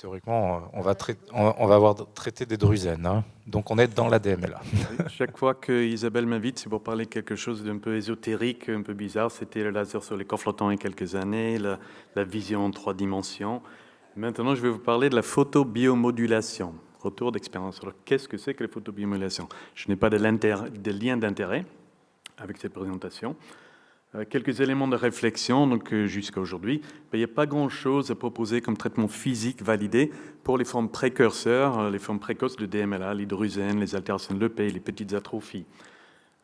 théoriquement, on va avoir traité des drusènes, hein. Donc on est dans l'ADMLA. Chaque fois que Isabelle m'invite, c'est pour parler de quelque chose d'un peu ésotérique, un peu bizarre. C'était le laser sur les corps flottants il y a quelques années, la vision en 3 dimensions. Maintenant, je vais vous parler de la photobiomodulation. Retour d'expérience. Alors, qu'est-ce que c'est que la photobiomodulation? Je n'ai pas de lien d'intérêt avec cette présentation. Quelques éléments de réflexion, donc jusqu'à aujourd'hui, il n'y a pas grand-chose à proposer comme traitement physique validé pour les formes précurseurs, les formes précoces de DMLA, les drusènes, les altérations de l'EP, les petites atrophies.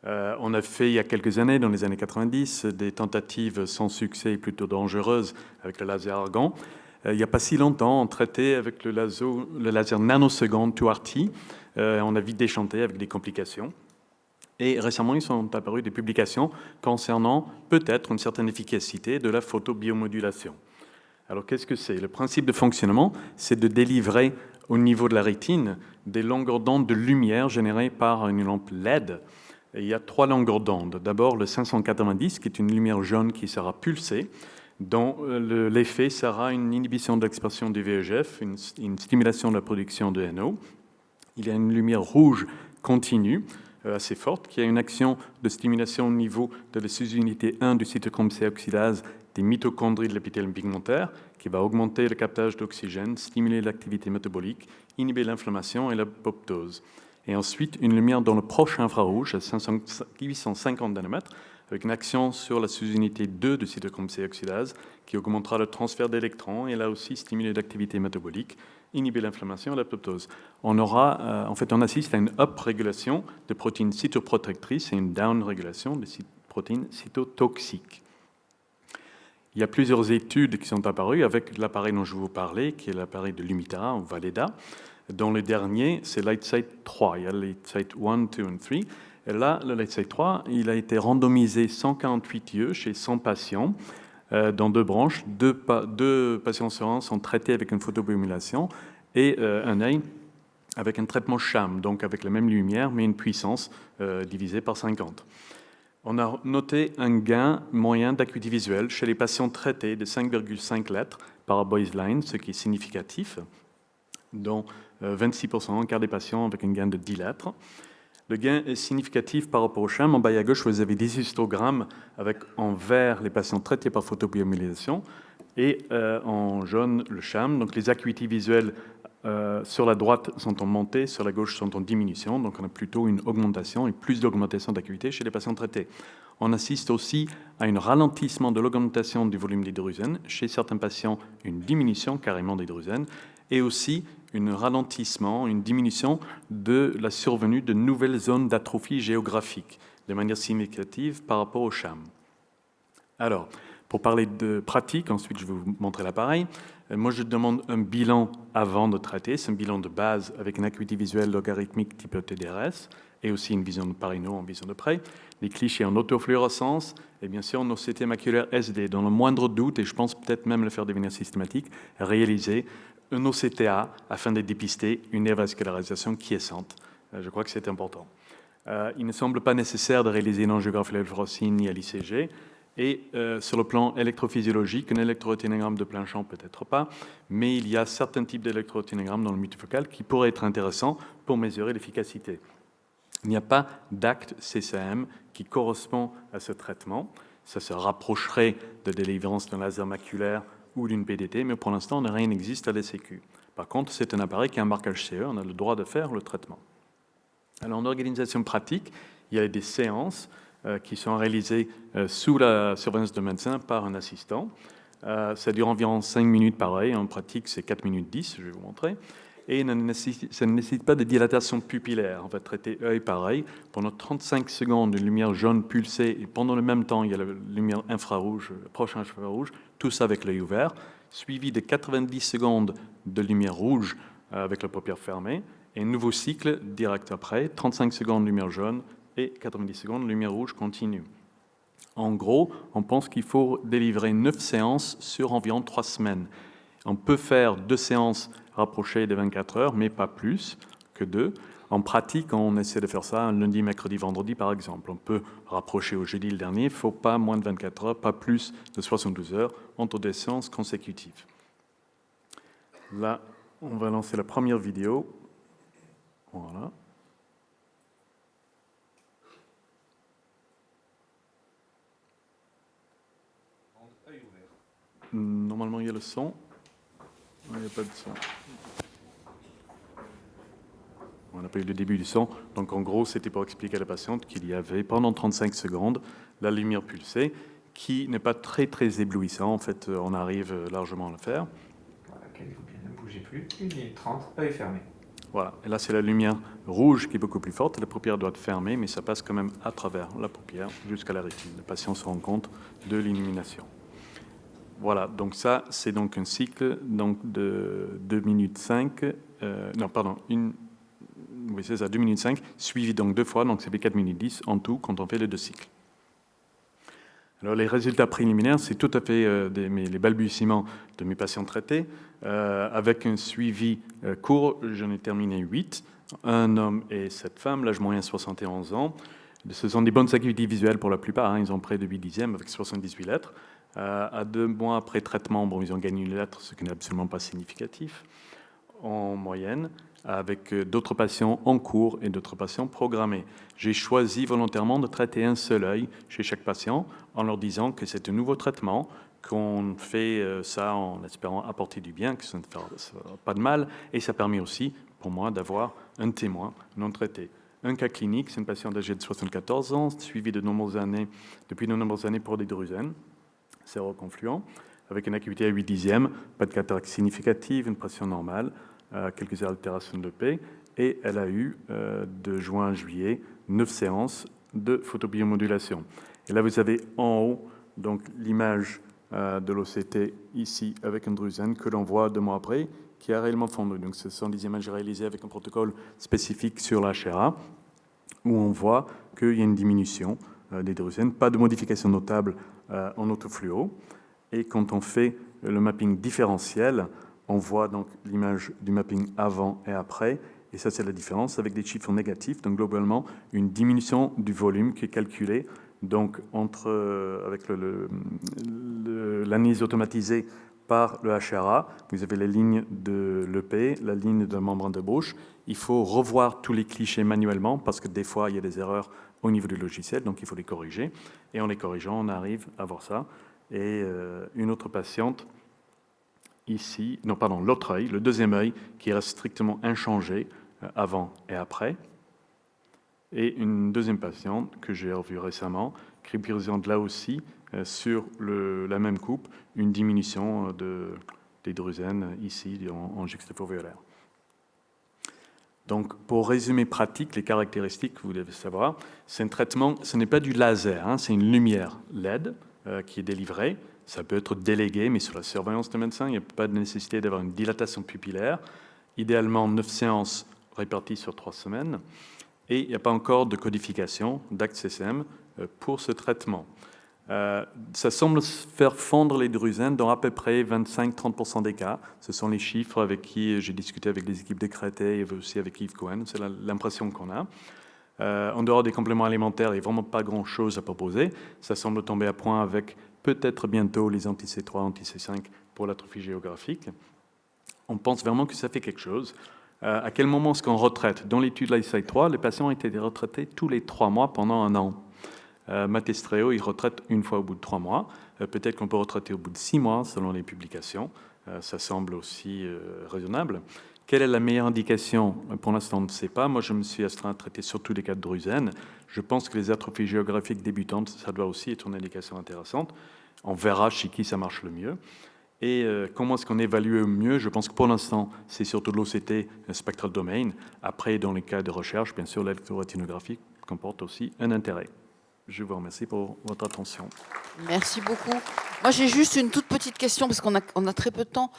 On a fait il y a quelques années, dans les années 90, des tentatives sans succès et plutôt dangereuses avec le laser argan. Il n'y a pas si longtemps, on traitait avec le laser nanoseconde 2RT. On a vite déchanté avec des complications. Et récemment, ils sont apparus des publications concernant peut-être une certaine efficacité de la photobiomodulation. Alors, qu'est-ce que c'est? Le principe de fonctionnement, c'est de délivrer au niveau de la rétine des longueurs d'onde de lumière générées par une lampe LED. Et il y a 3 longueurs d'onde. D'abord, le 590, qui est une lumière jaune qui sera pulsée, dont l'effet sera une inhibition de l'expression du VEGF, une stimulation de la production de NO. Il y a une lumière rouge continue, assez forte, qui a une action de stimulation au niveau de la sous-unité 1 du cytochrome C oxydase des mitochondries de l'épithèle pigmentaire, qui va augmenter le captage d'oxygène, stimuler l'activité métabolique, inhiber l'inflammation et l'apoptose. Et ensuite, une lumière dans le proche infrarouge, à 850 nanomètres, avec une action sur la sous-unité 2 du cytochrome C oxydase, qui augmentera le transfert d'électrons et là aussi stimuler l'activité métabolique, inhiber l'inflammation et l'apoptose. On assiste à une up-régulation de protéines cytoprotectrices et une down-régulation de protéines cytotoxiques. Il y a plusieurs études qui sont apparues avec l'appareil dont je vous parlais, qui est l'appareil de Lumita ou Valeda, dont le dernier, c'est Lightsite 3. Il y a Lightsite 1, 2 et 3. Et là, le Lightsite 3, il a été randomisé 148 yeux chez 100 patients dans 2 branches. 2 patients sur 1 sont traités avec une photobiomodulation et un œil avec un traitement sham, donc avec la même lumière, mais une puissance divisée par 50. On a noté un gain moyen d'acuité visuelle chez les patients traités de 5,5 lettres par baseline, ce qui est significatif, dont 26%, un quart des patients avec un gain de 10 lettres. Le gain est significatif par rapport au sham. En bas à gauche, vous avez des histogrammes avec en vert les patients traités par photobiomodulation et en jaune le sham. Donc les acuités visuelles sur la droite sont en montée, sur la gauche sont en diminution. Donc on a plutôt une augmentation et plus d'augmentation d'acuité chez les patients traités. On assiste aussi à un ralentissement de l'augmentation du volume des drusènes. Chez certains patients, une diminution carrément des drusènes et aussi un ralentissement, une diminution de la survenue de nouvelles zones d'atrophie géographique, de manière significative par rapport au sham. Alors, pour parler de pratique, ensuite je vais vous montrer l'appareil. Moi, je demande un bilan avant de traiter. C'est un bilan de base avec une acuité visuelle logarithmique type TDRS et aussi une vision de Pareto en vision de près, des clichés en autofluorescence et bien sûr nos CT maculaires SD. Dans le moindre doute, et je pense peut-être même le faire devenir systématique, réaliser un OCTA afin de dépister une néovascularisation quiescente. Je crois que c'est important. Il ne semble pas nécessaire de réaliser une angiographie à l'fluorescine ni à l'ICG. Et sur le plan électrophysiologique, un électrorétinogramme de plein champ peut-être pas, mais il y a certains types d'électrorétinogrammes dans le multifocal qui pourraient être intéressants pour mesurer l'efficacité. Il n'y a pas d'acte CCM qui correspond à ce traitement. Ça se rapprocherait de délivrance d'un laser maculaire ou d'une PDT, mais pour l'instant, rien n'existe à la Sécu. Par contre, c'est un appareil qui a un marquage CE, on a le droit de faire le traitement. Alors, en organisation pratique, il y a des séances qui sont réalisées sous la surveillance de médecin par un assistant. Ça dure environ 5 minutes pareil, en pratique c'est 4 minutes 10, je vais vous montrer. Et ça ne nécessite pas de dilatation pupillaire. On va traiter œil par œil. Pendant 35 secondes, une lumière jaune pulsée, et pendant le même temps, il y a la lumière infrarouge, proche infrarouge, tout ça avec l'œil ouvert, suivi de 90 secondes de lumière rouge avec la paupière fermée, et un nouveau cycle direct après, 35 secondes lumière jaune et 90 secondes lumière rouge continue. En gros, on pense qu'il faut délivrer 9 séances sur environ 3 semaines. On peut faire 2 séances rapprochées de 24 heures, mais pas plus que 2. En pratique, on essaie de faire ça un lundi, mercredi, vendredi, par exemple. On peut rapprocher au jeudi le dernier, il ne faut pas moins de 24 heures, pas plus de 72 heures entre 2 séances consécutives. Là, On va lancer la première vidéo. Voilà. Normalement, il y a le son. Il n'y a pas de son. On n'a pas eu le début du son. Donc, en gros, c'était pour expliquer à la patiente qu'il y avait, pendant 35 secondes, la lumière pulsée, qui n'est pas très, très éblouissant. En fait, on arrive largement à le faire. Voilà, calez-vous bien, ne bougez plus. 1 minute 30, œil fermé. Voilà. Et là, c'est la lumière rouge qui est beaucoup plus forte. La paupière doit être fermée, mais ça passe quand même à travers la paupière jusqu'à la rétine. Le patient se rend compte de l'illumination. Voilà, donc ça, c'est donc un cycle donc de 2 minutes 5, oui, c'est ça, 2 minutes 5, suivi donc 2 fois, donc ça fait 4 minutes 10 en tout quand on fait les 2 cycles. Alors les résultats préliminaires, c'est tout à fait les balbutiements de mes patients traités, avec un suivi court, j'en ai terminé 8, un homme et 7 femmes, l'âge moyen 71 ans. Ce sont des bonnes acuités visuelles pour la plupart, hein, ils ont près de 8 dixièmes avec 78 lettres. À 2 mois après traitement, bon, ils ont gagné une lettre, ce qui n'est absolument pas significatif en moyenne, avec d'autres patients en cours et d'autres patients programmés. J'ai choisi volontairement de traiter un seul œil chez chaque patient en leur disant que c'est un nouveau traitement, qu'on fait ça en espérant apporter du bien, que ça ne fait pas de mal, et ça permet aussi pour moi d'avoir un témoin non traité. Un cas clinique, c'est une patiente âgée de 74 ans, suivie depuis de nombreuses années pour des drusènes séroconfluents, avec une acuité à 8 dixièmes, pas de cataracte significative, une pression normale, quelques altérations de l'EP, et elle a eu, de juin à juillet, 9 séances de photobiomodulation. Et là, vous avez en haut donc l'image de l'OCT ici avec un drusène que l'on voit 2 mois après, qui a réellement fondu. Donc, ce sont des images réalisées avec un protocole spécifique sur la HRA, où on voit qu'il y a une diminution des drusènes, pas de modification notable en autofluo. Et quand on fait le mapping différentiel, on voit donc l'image du mapping avant et après, et ça c'est la différence avec des chiffres négatifs. Donc globalement, une diminution du volume qui est calculée donc avec l'analyse automatisée par le HRA. Vous avez les lignes de l'EP, la ligne de la membrane de Bruch. Il faut revoir tous les clichés manuellement parce que des fois il y a des erreurs au niveau du logiciel, donc il faut les corriger. Et en les corrigeant, on arrive à voir ça. Et une autre patiente ici, non pardon, l'autre œil, le deuxième œil, qui reste strictement inchangé avant et après. Et une deuxième patiente que j'ai revue récemment, qui présente là aussi, sur la même coupe, une diminution des drusènes ici en juxtafoveolaire. Donc, pour résumer pratique, les caractéristiques que vous devez savoir, c'est un traitement, ce n'est pas du laser, hein, c'est une lumière LED qui est délivrée. Ça peut être délégué, mais sous la surveillance de médecin, il n'y a pas de nécessité d'avoir une dilatation pupillaire. Idéalement, 9 séances réparties sur 3 semaines. Et il n'y a pas encore de codification d'ACT-CCM pour ce traitement. Ça semble faire fondre les drusènes dans à peu près 25-30% des cas. Ce sont les chiffres avec qui j'ai discuté avec les équipes de Créteil et aussi avec Yves Cohen. C'est l'impression qu'on a. En dehors des compléments alimentaires, il n'y a vraiment pas grand-chose à proposer. Ça semble tomber à point avec peut-être bientôt les anti-C3, anti-C5 pour l'atrophie géographique. On pense vraiment que ça fait quelque chose. À quel moment est-ce qu'on retraite? Dans l'étude LICEI 3, les patients ont été retraités tous les 3 mois pendant 1 an. Mathestreo, il retraite une fois au bout de 3 mois. Peut-être qu'on peut retraiter au bout de 6 mois, selon les publications. Ça semble aussi raisonnable. Quelle est la meilleure indication? Pour l'instant, on ne sait pas. Moi, je me suis astreint à traiter surtout les cas de drusène. Je pense que les atrophies géographiques débutantes, ça doit aussi être une indication intéressante. On verra chez qui ça marche le mieux. Et comment est-ce qu'on évalue au mieux? Je pense que pour l'instant, c'est surtout l'OCT, spectral domain. Après, dans les cas de recherche, bien sûr, l'électrorétinographie comporte aussi un intérêt. Je vous remercie pour votre attention. Merci beaucoup. Moi, j'ai juste une toute petite question, parce qu'on a très peu de temps.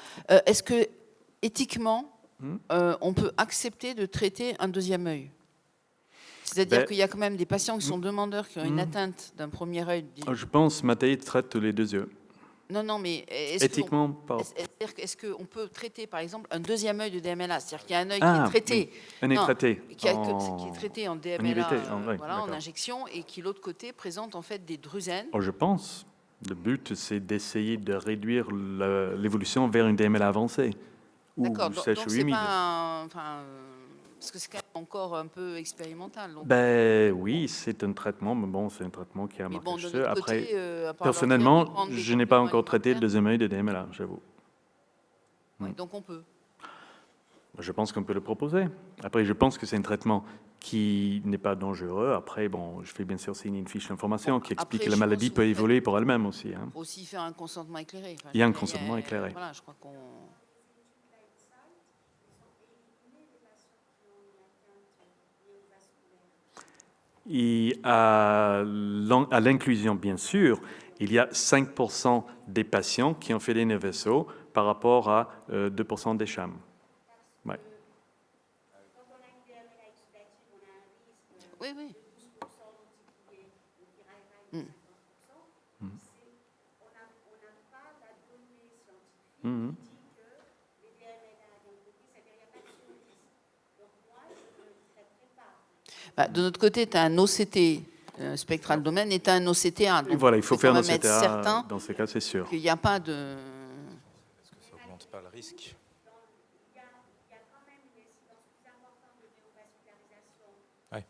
Est-ce que, éthiquement, on peut accepter de traiter un deuxième œil? C'est-à-dire qu'il y a quand même des patients qui sont demandeurs, qui ont une atteinte d'un premier œil. Je pense que Matei traite les 2 yeux. Non, mais éthiquement, est-ce qu'on peut traiter, par exemple, un deuxième œil de DMLA? C'est-à-dire qu'il y a un œil qui est traité. Oui. Un œil traité. Qui est traité en DMLA, en injection, et qui, l'autre côté, présente en fait des drusènes. Je pense. Le but, c'est d'essayer de réduire l'évolution vers une DMLA avancée, D'accord, sèche donc ou c'est humide. pas parce que c'est quand même encore un peu expérimental. Donc, Ben oui, c'est un traitement, mais bon, c'est un traitement qui a mais marqué bon, de chez eux. notre Après, côté, à part leur dire de personnellement, prendre des je n'ai pas compléments encore traité le alimentaires, deuxième œil de DMLA, j'avoue. ouais, donc on peut. Je pense qu'on peut le proposer. Après, je pense que c'est un traitement qui n'est pas dangereux. Après, bon, je fais bien sûr signer une fiche d'information qui explique Après, que la je maladie pense peut que vous évoluer pour elle-même aussi. Hein. aussi faire un consentement éclairé. Enfin, Il y a je un veux dire, consentement éclairé. Voilà, je crois qu'on. Et à l'inclusion, bien sûr, il y a 5% des patients qui ont fait des néo-vaisseaux par rapport à 2% des CHAM. Ouais. Oui, oui. Mhm. Bah, de notre côté, tu as un OCT, spectral domaine, et tu as un OCTA. Et Donc, voilà, il faut faire quand un même être CTA, certain dans ces cas, c'est sûr. qu'il n'y a pas de. Est-ce que ça augmente pas le risque? Ouais.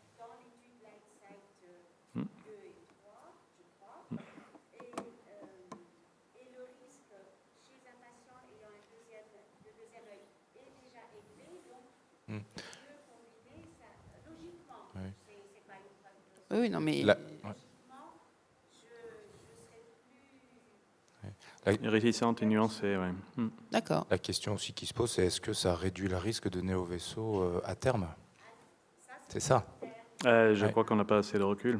Oui, oui, non, mais. La- ouais. Réticente et nuancée, ouais. D'accord. La question aussi qui se pose, c'est est-ce que ça réduit le risque de néo-vaisseau à terme? C'est ça. Je Ouais. crois qu'on n'a pas assez de recul.